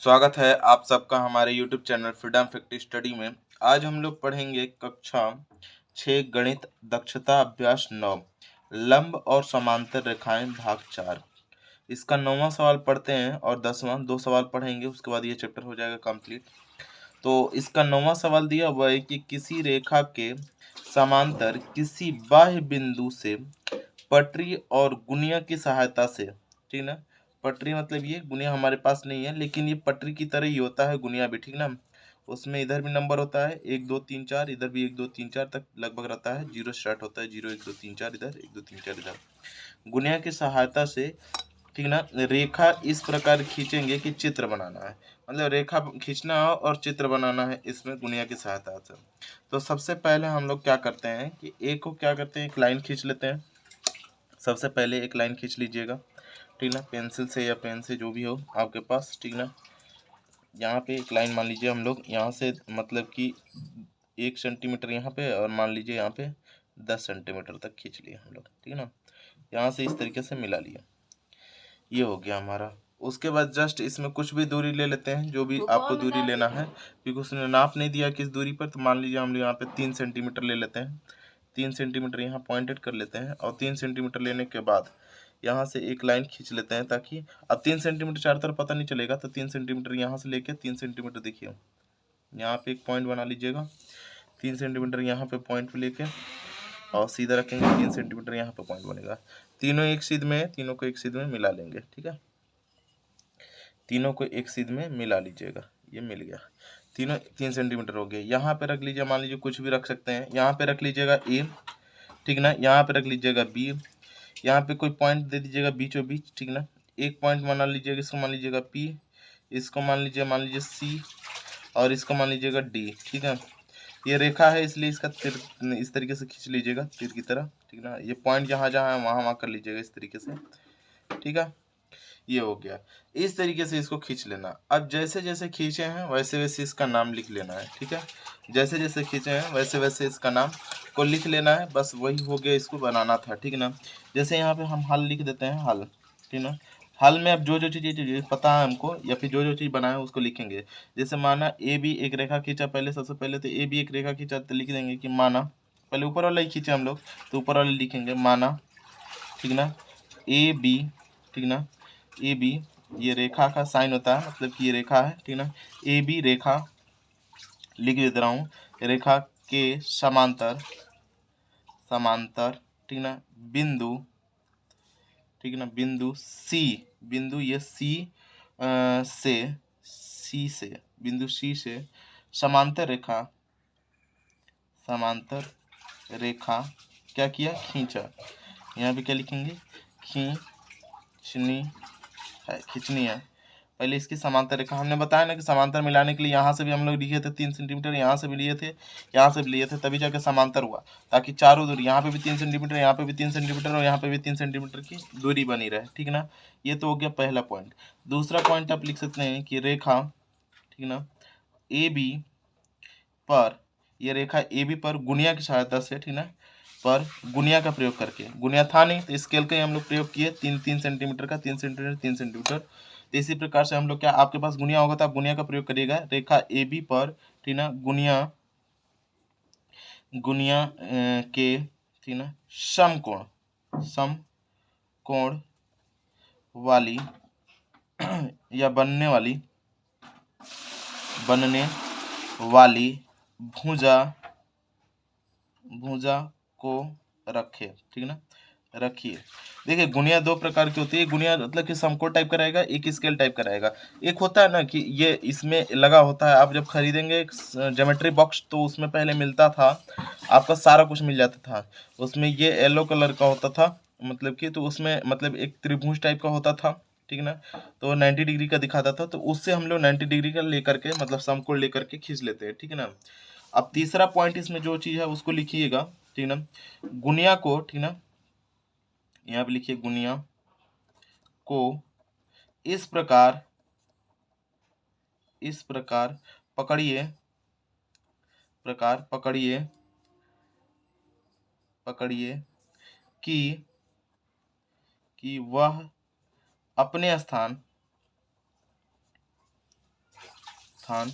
स्वागत है आप सबका हमारे YouTube channel freedom factory study में। आज हम लोग पढ़ेंगे कक्षा 6 गणित दक्षता अभ्यास 9 लंब और समांतर रेखाएं भाग 4। इसका 9वां सवाल पढ़ते हैं और 10वां 2 सवाल पढ़ेंगे, उसके बाद ये चैप्टर हो जाएगा कंप्लीट। तो इसका 9वां सवाल दिया हुआ है कि किसी रेखा के समांतर किसी बाह्य बिंदु से पटरी और गुनिया की सहायता से, ठीक ना। पटरी मतलब ये, गुनिया हमारे पास नहीं है लेकिन ये पटरी की तरह ही होता है गुनिया भी, ठीक ना। उसमें इधर भी नंबर होता है 1 2 3 4, इधर भी 1 2 3 4 तक लगभग रहता है, जीरो स्टार्ट होता है, 0 1 2 3 4 इधर, 1 2 3 4 इधर। गुनिया की सहायता से, ठीक ना, रेखा इस प्रकार खींचेंगे कि चित्र बनाना है, मतलब रेखा खींचना हो और चित्र बनाना है इसमें गुनिया की सहायता से। तो सबसे पहले हम लोग क्या करते हैं कि एक को क्या करते हैं, एक लाइन खींच लेते हैं। सबसे पहले एक लाइन खींच लीजिएगा, ठीक ना, पेंसिल से या पेन से, जो भी हो आपके पास, ठीक ना। यहाँ पे एक लाइन मान लीजिए हम लोग यहाँ से, मतलब कि 1 सेंटीमीटर यहाँ पे, और मान लीजिए यहाँ पे 10 सेंटीमीटर तक खींच लिए हम लोग, ठीक ना। यहाँ से इस तरीके से मिला लिया, ये हो गया हमारा। उसके बाद जस्ट इसमें कुछ भी दूरी ले लेते हैं, जो भी आपको दूरी लेना है, क्योंकि उसने नाप नहीं दिया किस दूरी पर। तो मान लीजिए हम लोग यहाँ पे 3 सेंटीमीटर ले लेते हैं। 3 सेंटीमीटर यहाँ पॉइंटेड कर लेते हैं, और 3 सेंटीमीटर लेने के बाद यहाँ से एक लाइन खींच लेते हैं, ताकि अब 3 सेंटीमीटर चारों तरफ पता नहीं चलेगा। तो 3 सेंटीमीटर यहाँ से लेके 3 सेंटीमीटर, देखिए यहाँ पे एक पॉइंट बना लीजिएगा। 3 सेंटीमीटर यहाँ पे पॉइंट पे लेके और सीधा रखेंगे, 3 सेंटीमीटर यहाँ पे पॉइंट बनेगा। तीनों एक सीध में है, तीनों को एक सीध में मिला लेंगे, ठीक है। तीनों को एक सीध में मिला लीजिएगा, ये मिल गया। तीनों 3 सेंटीमीटर हो गए। यहाँ पे रख लीजिए, मान लीजिए कुछ भी रख सकते हैं। यहाँ पे रख लीजिएगा ए, ठीक ना। यहाँ पे रख लीजिएगा बी, यहाँ पे कोई पॉइंट दे दीजिएगा बीचों बीच, ठीक ना। एक पॉइंट मान लीजिएगा, इसको मान लीजिएगा पी, इसको मान लीजिए सी, और इसको मान लीजिएगा डी, ठीक है। ये रेखा है इसलिए इसका तीर इस तरीके से खींच लीजिएगा, तीर की तरह, ठीक ना। ये पॉइंट जहाँ जहाँ है वहाँ वहाँ कर लीजिएगा इस तरीके से, ठीक है। ये हो गया। इस तरीके से इसको खींच लेना। अब जैसे जैसे खींचे हैं वैसे वैसे इसका नाम लिख लेना है, ठीक है। जैसे जैसे खींचे हैं वैसे वैसे इसका नाम को लिख लेना है, बस वही हो गया। इसको बनाना था, ठीक ना। जैसे यहाँ पे हम हल लिख देते हैं, हल, ठीक ना। हल में अब जो जो चीज़ पता है हमको, या फिर जो जो चीज़ बनाए उसको लिखेंगे। जैसे माना ए बी एक रेखा खींचा, पहले सबसे पहले तो ए बी एक रेखा खींचा, तो लिख देंगे कि माना, पहले ऊपर वाला ही खींचे हम लोग, तो ऊपर वाले लिखेंगे माना, ठीक ना। ए बी, ठीक ना। ए बी ये रेखा का साइन होता है, मतलब कि ये रेखा है, ठीक ना। ए बी रेखा लिख देता रहा हूँ, रेखा के समांतर, समांतर, ठीक ना, बिंदु, ठीक ना, बिंदु सी, बिंदु ये सी से, सी से, बिंदु सी से समांतर रेखा, समांतर रेखा क्या किया, खींचा। यहाँ पे क्या लिखेंगे, खींचनी है, खींचनी है। पहले इसकी समांतर रेखा हमने बताया ना कि समांतर मिलाने के लिए यहाँ से भी हम लोग लिए थे 3 सेंटीमीटर, यहाँ से भी लिए थे, यहाँ से भी लिए थे, तभी जाके समांतर हुआ, ताकि चारों दूरी, यहाँ पे भी 3 सेंटीमीटर, यहाँ पे भी 3 सेंटीमीटर और यहाँ पे भी 3 सेंटीमीटर की दूरी बनी रहे, ठीक ना। ये तो हो गया पहला पॉइंट। दूसरा पॉइंट आप लिख सकते हैं कि रेखा, ठीक ना, ए बी पर, ये रेखा ए बी पर गुनिया की सहायता से, ठीक ना, पर गुनिया का प्रयोग करके, गुनिया था नहीं तो स्केल का ही हम लोग प्रयोग किए, 3 सेंटीमीटर का, 3 सेंटीमीटर 3 सेंटीमीटर। तो इसी प्रकार से हम लोग, क्या आपके पास गुनिया होगा तो आप गुनिया का प्रयोग करिएगा। रेखा ए बी पर, ठीक ना, गुनिया, गुनिया के, ठीक ना, समकोण, समकोण वाली या बनने वाली, बनने वाली भुजा, भुजा को रखे, ठीक ना, रखिए। देखिए गुनिया दो प्रकार की होती है, गुनिया मतलब कि समकोण टाइप का रहेगा, एक स्केल टाइप का रहेगा। एक होता है ना कि ये इसमें लगा होता है, आप जब खरीदेंगे ज्योमेट्री बॉक्स तो उसमें पहले मिलता था, आपका सारा कुछ मिल जाता था। उसमें ये येलो कलर का होता था, मतलब कि, तो उसमें मतलब एक त्रिभुज टाइप का होता था, ठीक ना। तो 90 डिग्री का दिखाता था, तो उससे हम लोग 90 डिग्री का लेकर के, मतलब समकोण लेकर के खींच लेते हैं, ठीक है ना। अब तीसरा पॉइंट इसमें जो चीज़ है उसको लिखिएगा, ठीक ना। गुनिया को, ठीक ना, यहाँ पे लिखिए गुनिया को इस प्रकार, इस प्रकार पकड़िए, प्रकार पकड़िए, पकड़िए कि वह अपने स्थान, स्थान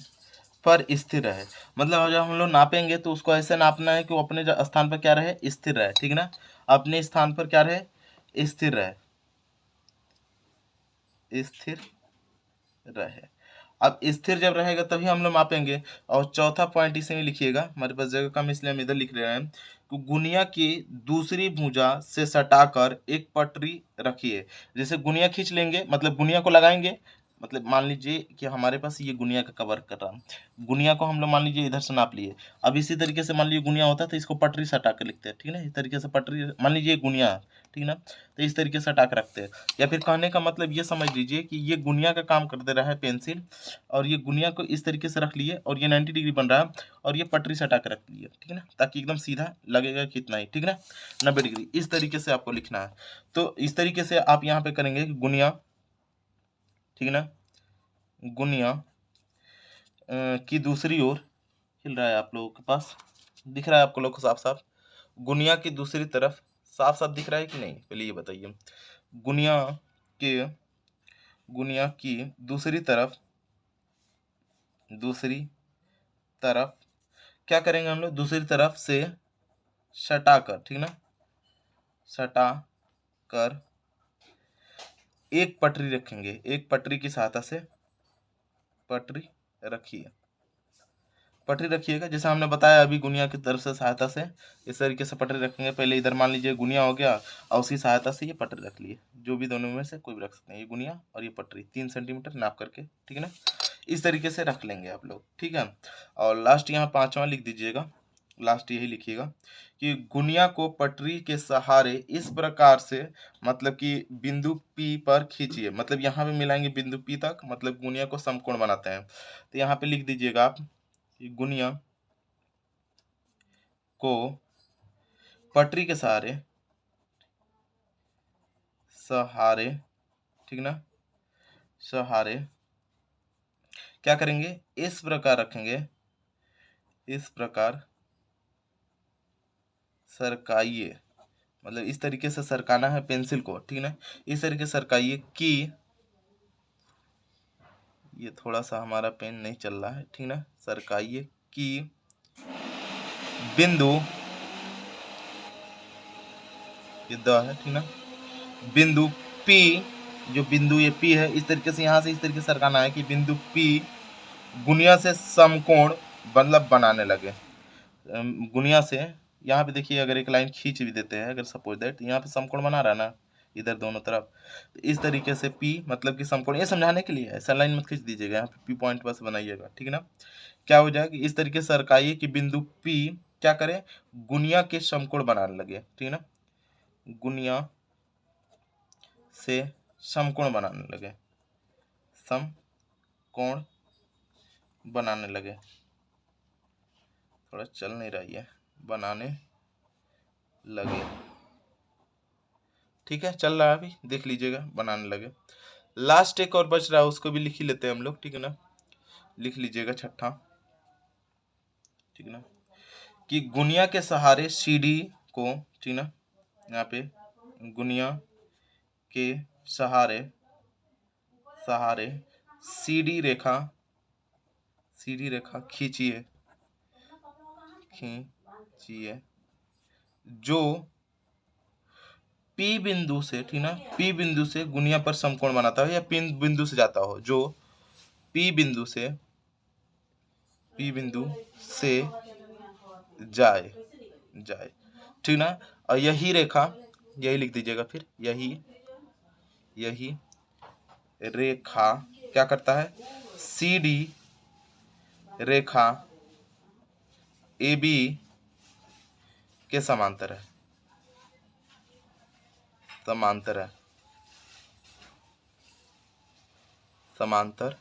पर स्थिर रहे। मतलब जब हम लोग नापेंगे तो उसको ऐसे नापना है कि वो अपने स्थान पर क्या रहे, स्थिर रहे, ठीक ना, अपने स्थान पर क्या रहे, स्थिर रहे, स्थिर रहे। अब स्थिर जब रहेगा तभी हम लोग मापेंगे। और चौथा पॉइंट इसी में लिखिएगा, हमारे पास जगह कम इसलिए हम इधर लिख रहे हैं कि गुनिया की दूसरी भुजा से सटाकर एक पटरी रखिए। जैसे गुनिया खींच लेंगे, मतलब गुनिया को लगाएंगे, मतलब मान लीजिए कि हमारे पास ये गुनिया का कवर कर रहा है, गुनिया को हम लोग मान लीजिए इधर से नाप लिए। अब इसी तरीके से मान लीजिए गुनिया होता है तो इसको पटरी से हटा के लिखते हैं, ठीक है ना, इस तरीके से पटरी, मान लीजिए ये गुनिया है, ठीक है ना, तो इस तरीके से हटा के रखते हैं। या फिर कहने का मतलब ये समझ लीजिए कि ये गुनिया का काम कर दे रहा है पेंसिल, और ये गुनिया को इस तरीके से रख लिए और ये 90 डिग्री बन रहा है, और ये पटरी से हटा के रख लिए, ठीक है ना, ताकि एकदम सीधा लगेगा कितना ही, ठीक है ना, 90 डिग्री। इस तरीके से आपको लिखना है। तो इस तरीके से आप यहाँ पे करेंगे कि गुनिया, ठीक है ना, गुनिया की दूसरी ओर, हिल रहा है आप लोगों के पास, दिख रहा है आपको लोग को साफ साफ, गुनिया की दूसरी तरफ साफ साफ दिख रहा है कि नहीं, पहले ये बताइए। गुनिया के, गुनिया की दूसरी तरफ, दूसरी तरफ क्या करेंगे हम लोग, दूसरी तरफ से सटा कर, ठीक ना, सटा कर एक पटरी रखेंगे। एक पटरी की सहायता से पटरी रखिए, पटरी रखिएगा। जैसे हमने बताया अभी, गुनिया की तरफ से सहायता से इस तरीके से पटरी रखेंगे। पहले इधर मान लीजिए गुनिया हो गया और उसी सहायता से ये पटरी रख लिए, जो भी दोनों में से कोई भी रख सकते हैं, ये गुनिया और ये पटरी 3 सेंटीमीटर नाप करके, ठीक है ना, इस तरीके से रख लेंगे आप लोग, ठीक है। और लास्ट यहाँ 5वां लिख दीजिएगा, लास्ट यही लिखिएगा कि गुनिया को पटरी के सहारे इस प्रकार से, मतलब कि बिंदु P पर खींचिए। मतलब यहाँ पे मिलाएंगे बिंदु P तक, मतलब गुनिया को समकोण बनाते हैं। तो यहाँ पे लिख दीजिएगा आप कि गुनिया को पटरी के सहारे, सहारे, ठीक ना, सहारे क्या करेंगे, इस प्रकार रखेंगे, इस प्रकार सरकाइए। मतलब इस तरीके से सरकाना है पेंसिल को, ठीक ना, इस तरीके से सरकाइए कि, ये थोड़ा सा हमारा पेन नहीं चल रहा है, ठीक ना, सरकाइए कि बिंदु, ये द है, ठीक ना, बिंदु P, जो बिंदु ये P है, इस तरीके से यहाँ से इस तरीके से सरकाना है कि बिंदु P गुनिया से समकोण मतलब बनाने लगे। गुनिया से यहाँ पे देखिए, अगर एक लाइन खींच भी देते हैं, अगर सपोज दैट यहाँ पे समकोण बना रहा है ना इधर दोनों तरफ, तो इस तरीके से P मतलब कि समकोण, ये समझाने के लिए ऐसा लाइन मत खींच दीजिएगा, यहाँ पे P पॉइंट बस बनाइएगा, ठीक है ना। क्या हो जाएगा, इस तरीके से सरकाइए कि बिंदु P क्या करे, गुनिया के समकोण बनाने लगे, ठीक है ना, गुनिया से समकोण बनाने लगे, समकोण बनाने लगे, थोड़ा चल नहीं रही है, बनाने लगे, ठीक है, चल रहा है अभी, देख लीजिएगा, बनाने लगे। लास्ट एक और बच रहा है, उसको भी लिख ही लेते हैं हम लोग, ठीक है ना, लिख लीजिएगा 6ठा, ठीक है ना, कि गुनिया के सहारे सीढ़ी को, ठीक ना, यहाँ पे गुनिया के सहारे, सहारे सीधी रेखा, सीधी रेखा खींचिए, खींचिए जो P बिंदु से, ठीक ना, P बिंदु से गुनिया पर समकोण बनाता हो या P बिंदु से जाता हो, जो P बिंदु से, P बिंदु से जाए, जाए, ठीक ना। और यही रेखा, यही लिख दीजिएगा फिर, यही, यही रेखा क्या करता है, CD रेखा AB के समांतर है, समांतर है, समांतर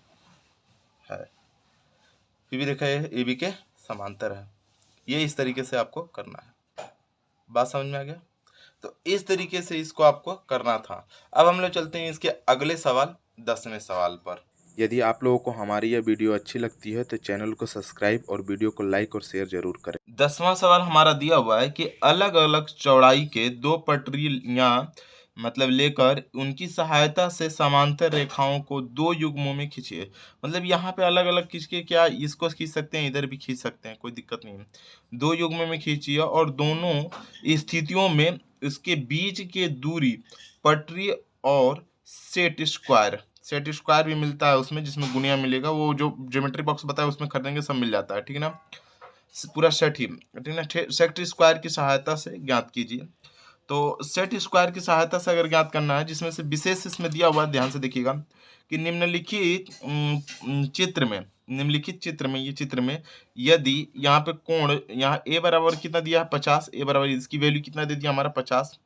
है, पीबी रेखा AB के समांतर है। ये इस तरीके से आपको करना है, बात समझ में आ गया। तो इस तरीके से इसको आपको करना था। अब हम लोग चलते हैं इसके अगले सवाल, 10वें सवाल पर। यदि आप लोगों को हमारी यह वीडियो अच्छी लगती है तो चैनल को सब्सक्राइब और वीडियो को लाइक और शेयर जरूर करें। 10वां सवाल हमारा दिया हुआ है कि अलग अलग चौड़ाई के 2 पटरियां मतलब लेकर उनकी सहायता से समांतर रेखाओं को दो युग्मों में खींचिए। मतलब यहाँ पे अलग अलग खींच के, क्या इसको खींच सकते हैं, इधर भी खींच सकते हैं, कोई दिक्कत नहीं है। दो युग्मों में खींचिए और दोनों स्थितियों में इसके बीच की दूरी पटरी और सेट स्क्वायर भी मिलता है उसमें, जिसमें गुणिया मिलेगा, वो जो ज्योमेट्री बॉक्स बताया उसमें खरीदेंगे सब मिल जाता है, ठीक है ना। पूरा सेट ही, ठीक है ना। सेट स्क्वायर की सहायता से ज्ञात कीजिए। तो सेट स्क्वायर की सहायता से अगर ज्ञात करना है, जिसमें से विशेष इसमें दिया हुआ है, ध्यान से देखिएगा कि निम्नलिखित चित्र में ये चित्र में यदि यहाँ पे कोण, यहाँ ए बराबर कितना दिया है 50, ए बराबर इसकी वैल्यू कितना दे दिया हमारा 50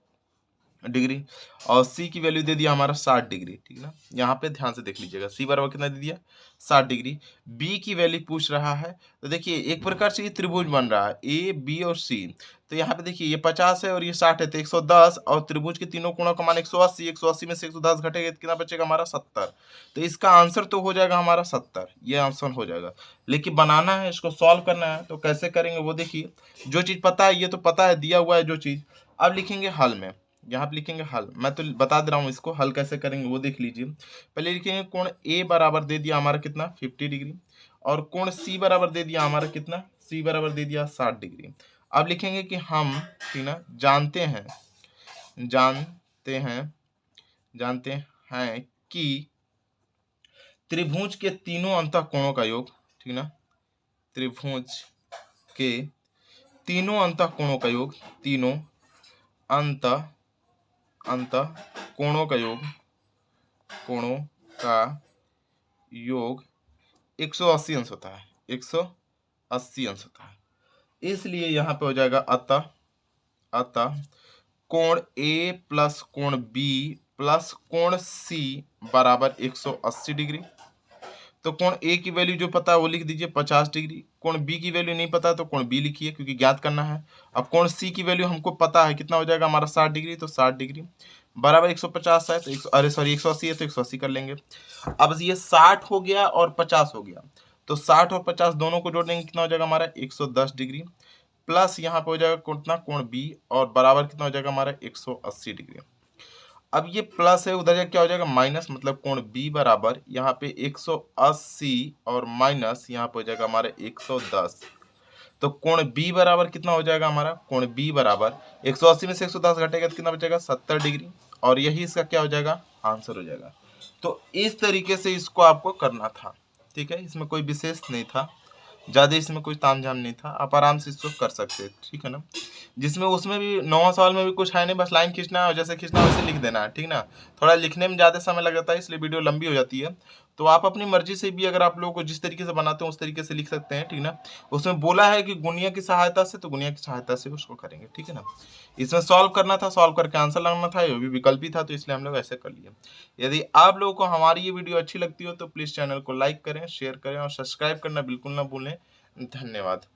डिग्री, और सी की वैल्यू दे दिया हमारा 60 डिग्री, ठीक है ना। यहाँ पे ध्यान से देख लीजिएगा, सी बराबर कितना दे दिया 60 डिग्री। बी की वैल्यू पूछ रहा है, तो देखिए एक प्रकार से ये त्रिभुज बन रहा है ए बी और सी। तो यहाँ पे देखिए ये 50 है और ये 60 है, तो 110, और त्रिभुज के तीनों कोणों का मान 180, 180 में से 110 घटेगा तो कितना बचेगा हमारा 70। तो इसका आंसर तो हो जाएगा हमारा 70, ये आंसर हो जाएगा। लेकिन बनाना है, इसको सॉल्व करना है, तो कैसे करेंगे वो देखिए। जो चीज पता है ये तो पता है, दिया हुआ है जो चीज, अब लिखेंगे हल में। यहाँ पे लिखेंगे हल, मैं तो बता दे रहा हूँ, इसको हल कैसे करेंगे वो देख लीजिए। पहले लिखेंगे कोण ए बराबर दे दिया हमारा कितना 50 डिग्री, और कोण सी बराबर दे दिया हमारा कितना, सी बराबर दे दिया 60 डिग्री। अब लिखेंगे कि हम, ठीक ना, जानते हैं कि त्रिभुज के तीनों अंतःकोणों का योग, ठीक ना, त्रिभुज के तीनों अंतःकोणों का योग, तीनों कोणों का योग 180 अंश होता है, 180 अंश होता है। इसलिए यहाँ पे हो जाएगा अतः कोण ए प्लस कोण बी प्लस कोण सी बराबर 180 डिग्री। तो कोण ए की वैल्यू जो पता है वो लिख दीजिए 50 डिग्री, कोण बी की वैल्यू नहीं पता तो कोण बी लिखिए, क्योंकि ज्ञात करना है। अब कोण सी की वैल्यू हमको पता है, कितना हो जाएगा हमारा 60 डिग्री, तो 60 डिग्री बराबर 150 है, तो 180 है तो 180 कर लेंगे। अब ये 60 हो गया और 50 हो गया, तो 60 और 50 दोनों को जोड़ देंगे, कितना हो जाएगा हमारा 110 डिग्री, प्लस यहाँ पे हो जाएगा कितना कोण बी, और बराबर कितना हो जाएगा हमारा 180 डिग्री। अब ये प्लस है, उधर क्या हो जाएगा माइनस, मतलब कोण बी बराबर यहाँ पे 180 और माइनस यहाँ पे हो जाएगा हमारा 110। तो कोण बी बराबर कितना हो जाएगा हमारा, कोण बी बराबर 180 में से 110 घटेगा तो कितना बचेगा 70 डिग्री, और यही इसका क्या हो जाएगा आंसर हो जाएगा। तो इस तरीके से इसको आपको करना था, ठीक है। इसमें कोई विशेष नहीं था, ज़्यादा इसमें कोई तामझाम नहीं था, आप आराम से इसको कर सकते हैं, ठीक है ना। जिसमें उसमें भी 9वां सवाल में भी कुछ है नहीं, बस लाइन खींचना है और जैसे खींचना है वैसे लिख देना है, ठीक ना। थोड़ा लिखने में ज़्यादा समय लग जाता है, इसलिए वीडियो लंबी हो जाती है। तो आप अपनी मर्जी से भी, अगर आप लोगों को जिस तरीके से बनाते हैं उस तरीके से लिख सकते हैं, ठीक ना। उसमें बोला है कि गुणिया की सहायता से, तो गुणिया की सहायता से उसको करेंगे, ठीक है ना। इसमें सॉल्व करना था, सॉल्व करके आंसर लगाना था, ये भी विकल्प ही था, तो इसलिए हम लोग ऐसे कर लिए। यदि आप लोगों को हमारी ये वीडियो अच्छी लगती हो तो प्लीज़ चैनल को लाइक करें, शेयर करें और सब्सक्राइब करना बिल्कुल ना भूलें। धन्यवाद।